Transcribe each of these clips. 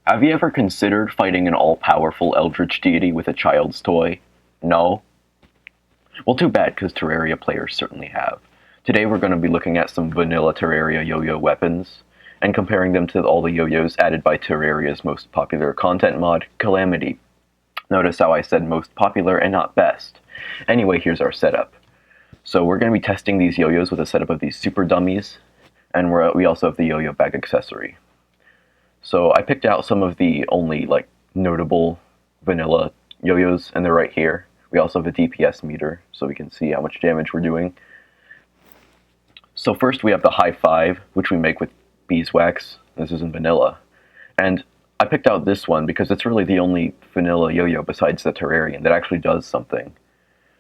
Have you ever considered fighting an all-powerful eldritch deity with a child's toy? No? Well, too bad, because Terraria players certainly have. Today we're going to be looking at some vanilla Terraria yo-yo weapons, and comparing them to all the yo-yos added by Terraria's most popular content mod, Calamity. Notice how I said most popular and not best. Anyway, here's our setup. So we're going to be testing these yo-yos with a setup of these super dummies, and we also have the yo-yo bag accessory. So I picked out some of the only notable vanilla yo-yos, and they're right here. We also have a DPS meter, so we can see how much damage we're doing. So first we have the high five, which we make with beeswax. This is in vanilla. And I picked out this one because it's really the only vanilla yo-yo besides the Terrarian that actually does something.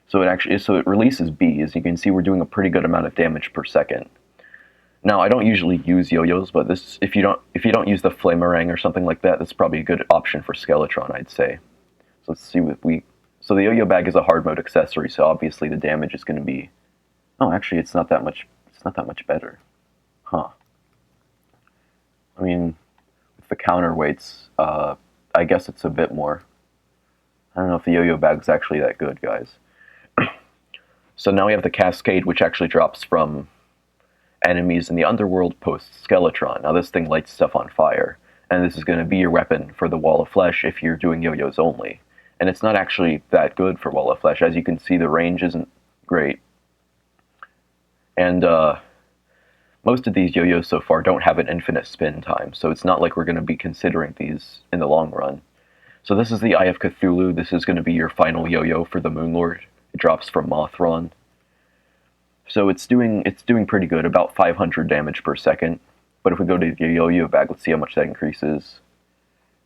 So it releases bees. You can see we're doing a pretty good amount of damage per second. Now, I don't usually use yo-yos, but this if you don't use the flamerang or something like that, that's probably a good option for Skeletron, I'd say. So let's see what so the yo-yo bag is a hard mode accessory, so obviously the damage is going to be. Oh, actually, it's not that much. It's not that much better, huh? I mean, with the counterweights, I guess it's a bit more. I don't know if the yo-yo bag's actually that good, guys. So now we have the cascade, which actually drops from enemies in the underworld post Skeletron. Now this thing lights stuff on fire, and this is going to be your weapon for the Wall of Flesh if you're doing yo-yos only. And it's not actually that good for Wall of Flesh. As you can see, the range isn't great. And most of these yo-yos so far don't have an infinite spin time, so it's not like we're going to be considering these in the long run. So this is the Eye of Cthulhu. This is going to be your final yo-yo for the Moonlord. It drops from Mothron. So it's doing pretty good, about 500 damage per second. But if we go to the yo-yo bag, let's see how much that increases.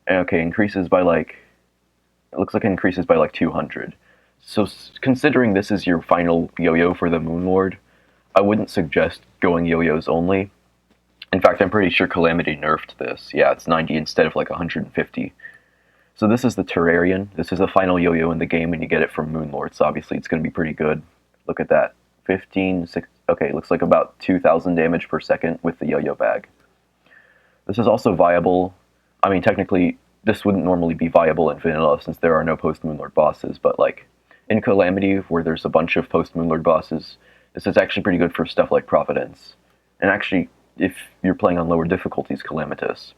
Okay, increases by it looks like it increases by 200. So considering this is your final yo-yo for the Moonlord, I wouldn't suggest going yo-yos only. In fact, I'm pretty sure Calamity nerfed this. Yeah, it's 90 instead of 150. So this is the Terrarian. This is the final yo-yo in the game, and you get it from Moonlord, so obviously it's going to be pretty good. Look at that. 15, 6, okay, looks like about 2,000 damage per second with the yo-yo bag. This is also viable. I mean, technically, this wouldn't normally be viable in vanilla since there are no post-Moonlord bosses, but in Calamity, where there's a bunch of post-Moonlord bosses, this is actually pretty good for stuff like Providence. And actually, if you're playing on lower difficulties, Calamitous.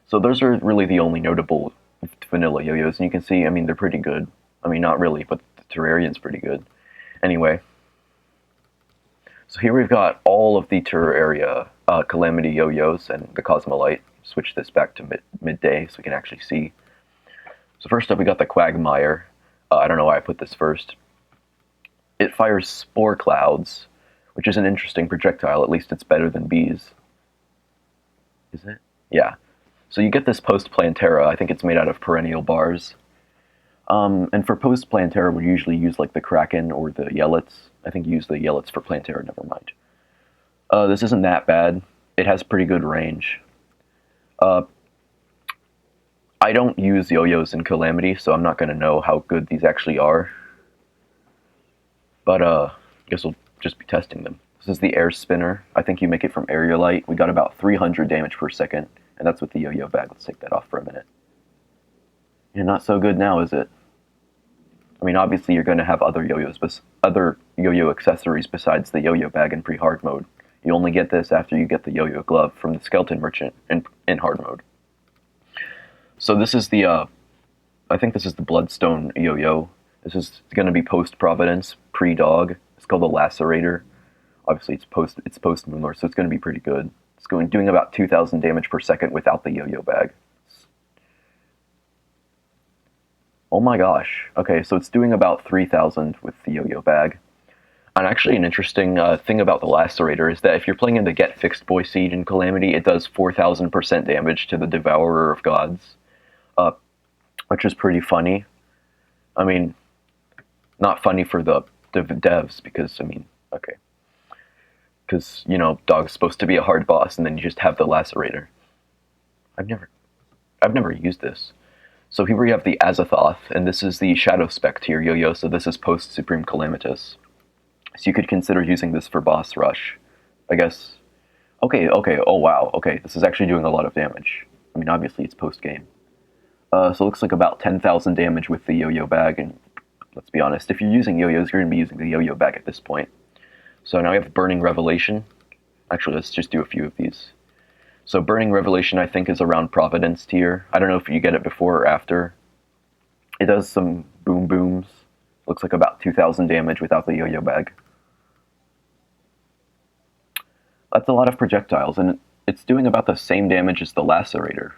So those are really the only notable vanilla yo-yos, and you can see, I mean, they're pretty good. I mean, not really, but the Terrarian's pretty good. Anyway, so here we've got all of the Terraria Calamity yo-yos and the Cosmolite. Switch this back to midday so we can actually see. So first up, we got the Quagmire. I don't know why I put this first. It fires spore clouds, which is an interesting projectile. At least it's better than bees. Is it? Yeah. So you get this post-Plantera. I think it's made out of perennial bars. And for post-Plantera, we usually use the Kraken or the Yellets. I think you use the Yellets for Plantera, never mind. This isn't that bad. It has pretty good range. I don't use yo-yos in Calamity, so I'm not going to know how good these actually are. But I guess we'll just be testing them. This is the Air Spinner. I think you make it from Aerialite. We got about 300 damage per second, and that's with the yo-yo bag. Let's take that off for a minute. Yeah, not so good now, is it? I mean, obviously you're going to have other yo-yos, other yo-yo accessories besides the yo-yo bag in pre-hard mode. You only get this after you get the yo-yo glove from the Skeleton Merchant in hard mode. So this is the, I think this is the Bloodstone yo-yo. This is going to be post-Providence, pre-Dog. It's called the Lacerator. Obviously it's post-Moonlord, so it's going to be pretty good. It's doing about 2,000 damage per second without the yo-yo bag. Oh my gosh. Okay, so it's doing about 3,000 with the yo-yo bag. And actually an interesting thing about the Lacerator is that if you're playing in the Get Fixed Boy Siege in Calamity, it does 4,000% damage to the Devourer of Gods, which is pretty funny. I mean, not funny for the devs, because, I mean, okay. Because, you know, Dog's supposed to be a hard boss, and then you just have the Lacerator. I've never used this. So here we have the Azathoth, and this is the Shadow Spec tier yo-yo, so this is post-Supreme Calamitous. So you could consider using this for boss rush. I guess. Okay, oh wow, okay, this is actually doing a lot of damage. I mean, obviously it's post-game. So it looks like about 10,000 damage with the Yo-Yo bag, and let's be honest, if you're using Yo-Yos, you're going to be using the Yo-Yo bag at this point. So now we have Burning Revelation. Actually, let's just do a few of these. So Burning Revelation, I think, is around Providence tier. I don't know if you get it before or after. It does some boom booms. Looks like about 2,000 damage without the Yo-Yo bag. That's a lot of projectiles, and it's doing about the same damage as the Lacerator.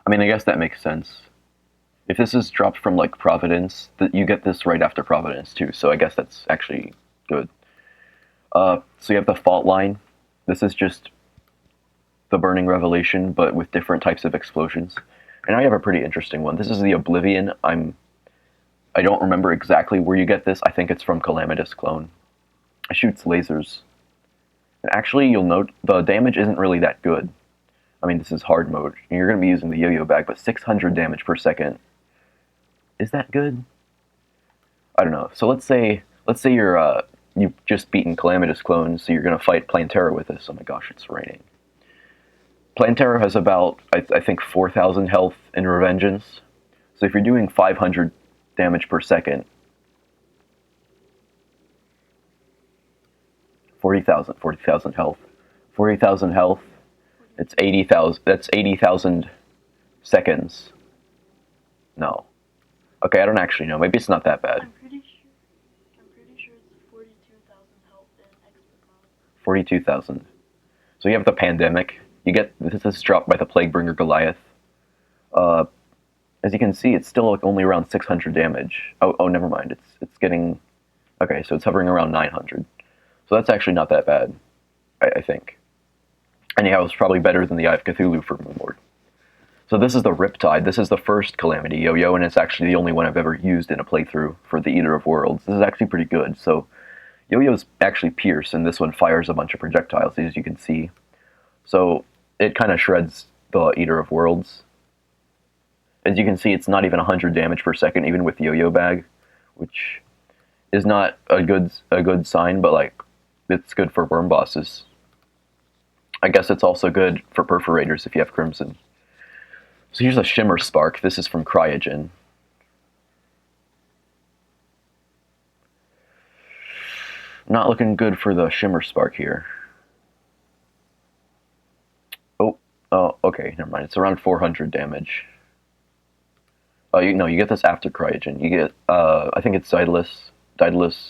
I mean, I guess that makes sense. If this is dropped from, like, Providence, you get this right after Providence, too, so I guess that's actually good. So you have the Fault Line. This is just the Burning Revelation, but with different types of explosions. And I have a pretty interesting one. This is the Oblivion. I don't remember exactly where you get this. I think it's from Calamitous clone. It shoots lasers. And actually, you'll note the damage isn't really that good. I mean, this is hard mode, and you're going to be using the Yo-Yo bag, but 600 damage per second. Is that good? I don't know. So let's say you've just beaten Calamitous clones, so you're going to fight Plantera with this. Oh my gosh, it's raining. Plantera has about, I think, 4,000 health in Revengeance. So if you're doing 500 damage per second, 40,000 health. 40,000 health. It's 80,000. That's 80,000 seconds. No. Okay, I don't actually know. Maybe it's not that bad. I'm pretty sure it's 42,000 health in expert mode. 42,000. So you have the Pandemic. You get this is dropped by the Plaguebringer Goliath. As you can see, it's still like only around 600 damage. Oh, never mind. It's getting okay. So it's hovering around 900. So that's actually not that bad, I think. Anyhow, it's probably better than the Eye of Cthulhu for Moonlord. So this is the Riptide. This is the first Calamity Yo-Yo, and it's actually the only one I've ever used in a playthrough for the Eater of Worlds. This is actually pretty good. So Yo-Yos actually pierce, and this one fires a bunch of projectiles, as you can see. So it kind of shreds the Eater of Worlds. As you can see, it's not even 100 damage per second, even with Yo-Yo bag, which is not a good sign, but like it's good for worm bosses. I guess it's also good for perforators if you have Crimson. So here's a Shimmer Spark. This is from Cryogen. Not looking good for the Shimmer Spark here. Oh, okay, never mind. It's around 400 damage. Oh, you get this after Cryogen. You get, I think it's Daedalus,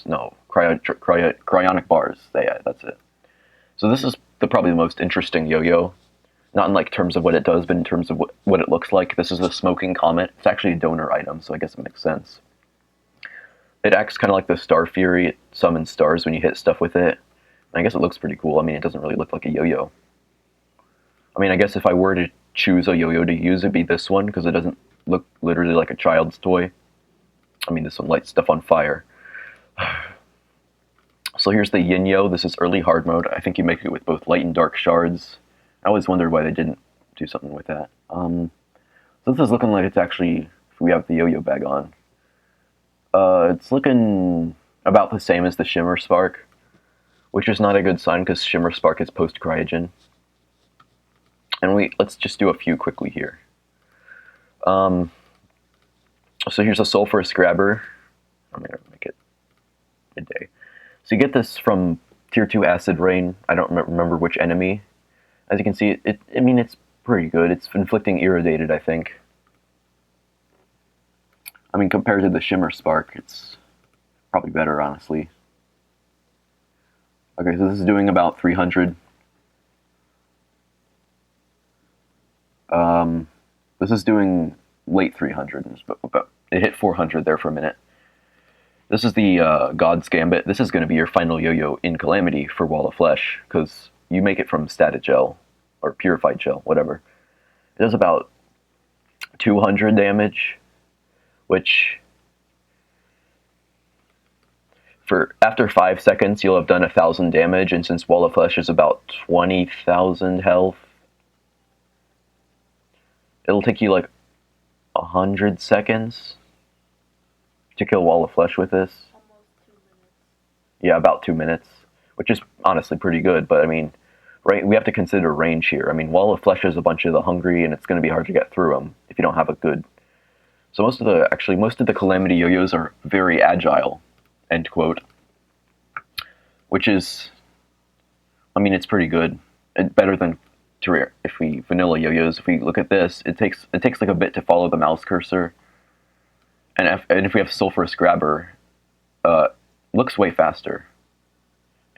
no, Cryonic Bars. Yeah, that's it. So this is probably the most interesting Yo-Yo. Not in like terms of what it does, but in terms of what it looks like. This is the Smoking Comet. It's actually a donor item, so I guess it makes sense. It acts kind of like the Star Fury. It summons stars when you hit stuff with it. I guess it looks pretty cool. I mean, it doesn't really look like a Yo-Yo. I mean, I guess if I were to choose a Yo-Yo to use, it'd be this one, because it doesn't look literally like a child's toy. I mean, this one lights stuff on fire. So here's the Yin-Yo. This is early hard mode. I think you make it with both light and dark shards. I always wondered why they didn't do something with that. So this is looking like it's actually, if we have the Yo-Yo bag on. It's looking about the same as the Shimmer Spark, which is not a good sign because Shimmer Spark is post-Cryogen. And let's just do a few quickly here. So here's a Sulphurous Grabber. I'm going to make it midday. So you get this from Tier 2 Acid Rain. I don't remember which enemy. As you can see, I mean, it's pretty good. It's inflicting Irradiated, I think. I mean, compared to the Shimmer Spark, it's probably better, honestly. Okay, so this is doing about 300. This is doing late 300, but it hit 400 there for a minute. This is the God's Gambit. This is going to be your final Yo-Yo in Calamity for Wall of Flesh, because you make it from Static Gel, or Purified Gel, whatever. It does about 200 damage, which, after 5 seconds, you'll have done 1,000 damage, and since Wall of Flesh is about 20,000 health, it'll take you like 100 seconds to kill Wall of Flesh with this. Almost 2 minutes. Yeah, about 2 minutes, which is honestly pretty good, but I mean, right? We have to consider range here. I mean, Wall of Flesh is a bunch of the hungry, and it's going to be hard to get through them if you don't have a good. So most of the Calamity Yo-Yos are very agile, end quote. Which is, I mean, it's pretty good. Better than Terraria. If we vanilla Yo-Yos, if we look at this, it takes like a bit to follow the mouse cursor. And if we have Sulphurous Grabber, looks way faster.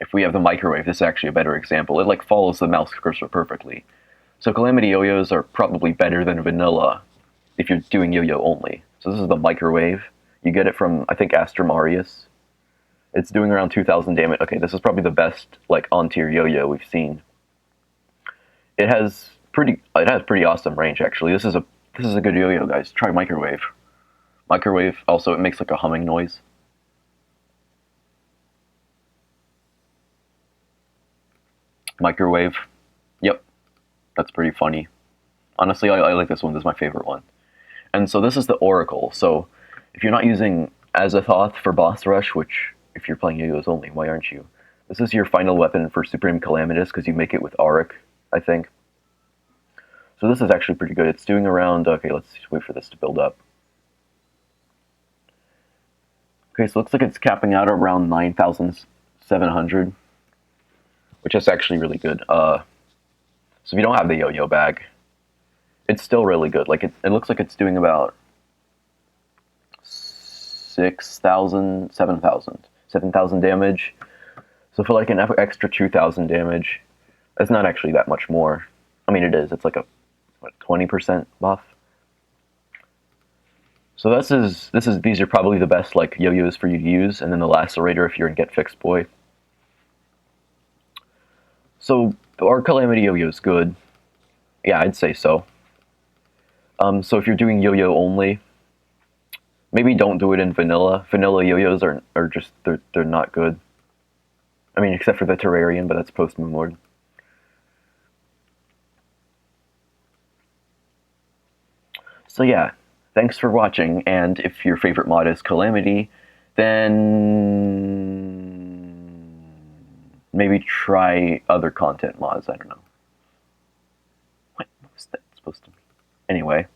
If we have the microwave, this is actually a better example. It like follows the mouse cursor perfectly. So Calamity Yo-Yos are probably better than vanilla if you're doing Yo-Yo only. So this is the microwave. You get it from, I think, Astramarius. It's doing around 2,000 damage. Okay, this is probably the best like on-tier Yo-Yo we've seen. It has pretty awesome range actually. This is a good Yo-Yo, guys. Try microwave. Microwave also, it makes like a humming noise. Microwave. Yep. That's pretty funny. Honestly, I like this one. This is my favorite one. And so this is the Oracle. So if you're not using Azathoth for boss rush, which if you're playing Yo-Yos only, why aren't you? This is your final weapon for Supreme Calamitous because you make it with Auric, I think. So this is actually pretty good. It's doing around, okay, let's wait for this to build up. Okay, so it looks like it's capping out around 9,700, which is actually really good. So if you don't have the Yo-Yo bag, it's still really good. Like it looks like it's doing about 6,000, 7,000 damage. So for like an extra 2,000 damage, it's not actually that much more. I mean, it is. It's like a 20% buff. So these are probably the best like Yo-Yos for you to use, and then the Lacerator if you're in Get Fixed Boy. So our Calamity Yo-Yo is good. Yeah, I'd say so. So if you're doing Yo-Yo only, maybe don't do it in vanilla. Vanilla Yo-Yos are just they're not good. I mean, except for the Terrarian, but that's post Moonlord. So yeah, thanks for watching, and if your favorite mod is Calamity, then maybe try other content mods, I don't know. What was that supposed to be? Anyway.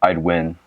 I'd win.